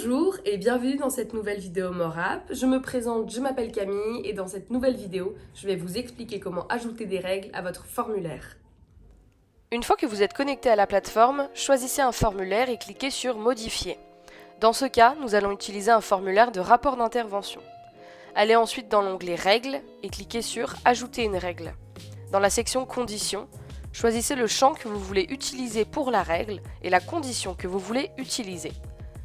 Bonjour et bienvenue dans cette nouvelle vidéo MoreApp. Je me présente, je m'appelle Camille et dans cette nouvelle vidéo, je vais vous expliquer comment ajouter des règles à votre formulaire. Une fois que vous êtes connecté à la plateforme, choisissez un formulaire et cliquez sur Modifier. Dans ce cas, nous allons utiliser un formulaire de rapport d'intervention. Allez ensuite dans l'onglet Règles et cliquez sur Ajouter une règle. Dans la section Conditions, choisissez le champ que vous voulez utiliser pour la règle et la condition que vous voulez utiliser.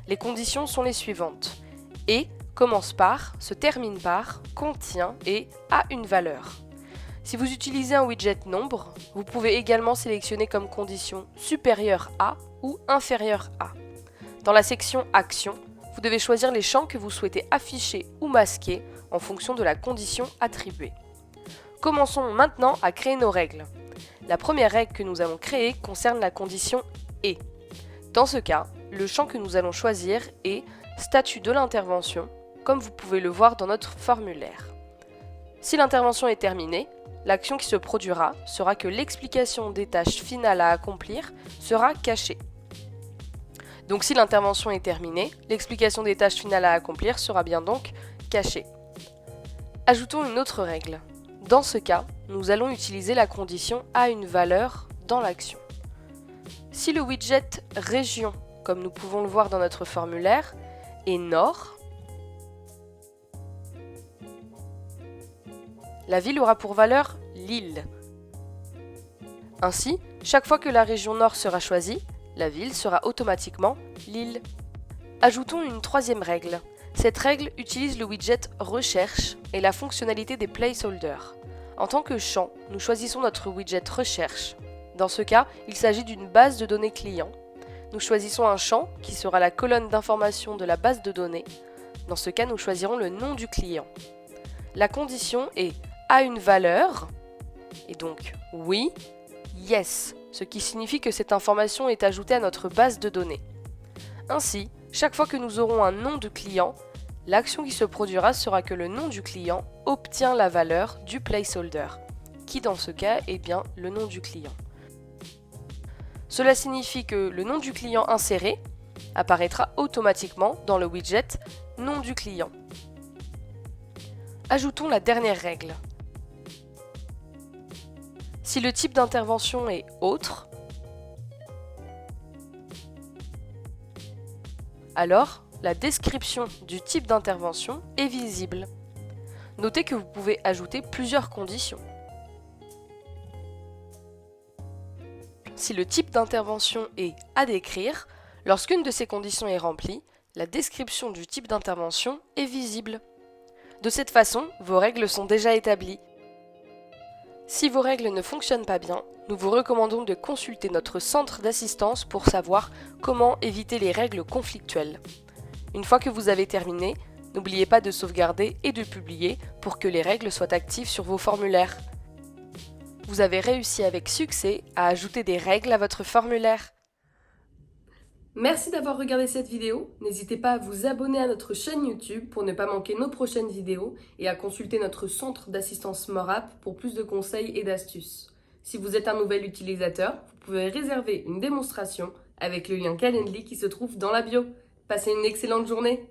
Les conditions sont les suivantes. Et commence par, se termine par, contient et a une valeur. Si vous utilisez un widget nombre, vous pouvez également sélectionner comme condition supérieure à ou inférieure à. Dans la section Action, vous devez choisir les champs que vous souhaitez afficher ou masquer en fonction de la condition attribuée. Commençons maintenant à créer nos règles. La première règle que nous allons créer concerne la condition « et ». Dans ce cas, le champ que nous allons choisir est « Statut de l'intervention », comme vous pouvez le voir dans notre formulaire. Si l'intervention est terminée, l'action qui se produira sera que l'explication des tâches finales à accomplir sera cachée. Donc si l'intervention est terminée, l'explication des tâches finales à accomplir sera bien donc cachée. Ajoutons une autre règle. Dans ce cas, nous allons utiliser la condition « a une valeur » dans l'action. Si le widget « Région », comme nous pouvons le voir dans notre formulaire, est Nord, la ville aura pour valeur Lille. Ainsi, chaque fois que la région Nord sera choisie, la ville sera automatiquement Lille. Ajoutons une troisième règle. Cette règle utilise le widget Recherche et la fonctionnalité des placeholders. En tant que champ, nous choisissons notre widget Recherche. Dans ce cas, il s'agit d'une base de données client. Nous choisissons un champ qui sera la colonne d'information de la base de données. Dans ce cas, nous choisirons le nom du client. La condition est « a une valeur » et donc « oui »,« yes », ce qui signifie que cette information est ajoutée à notre base de données. Ainsi, chaque fois que nous aurons un nom de client, l'action qui se produira sera que le nom du client obtient la valeur du placeholder, qui dans ce cas est bien le nom du client. Cela signifie que le nom du client inséré apparaîtra automatiquement dans le widget « Nom du client ». Ajoutons la dernière règle. Si le type d'intervention est « Autre », alors la description du type d'intervention est visible. Notez que vous pouvez ajouter plusieurs conditions. Si le type d'intervention est « à décrire », lorsqu'une de ces conditions est remplie, la description du type d'intervention est visible. De cette façon, vos règles sont déjà établies. Si vos règles ne fonctionnent pas bien, nous vous recommandons de consulter notre centre d'assistance pour savoir comment éviter les règles conflictuelles. Une fois que vous avez terminé, n'oubliez pas de sauvegarder et de publier pour que les règles soient actives sur vos formulaires. Vous avez réussi avec succès à ajouter des règles à votre formulaire. Merci d'avoir regardé cette vidéo. N'hésitez pas à vous abonner à notre chaîne YouTube pour ne pas manquer nos prochaines vidéos et à consulter notre centre d'assistance MoreApp pour plus de conseils et d'astuces. Si vous êtes un nouvel utilisateur, vous pouvez réserver une démonstration avec le lien Calendly qui se trouve dans la bio. Passez une excellente journée!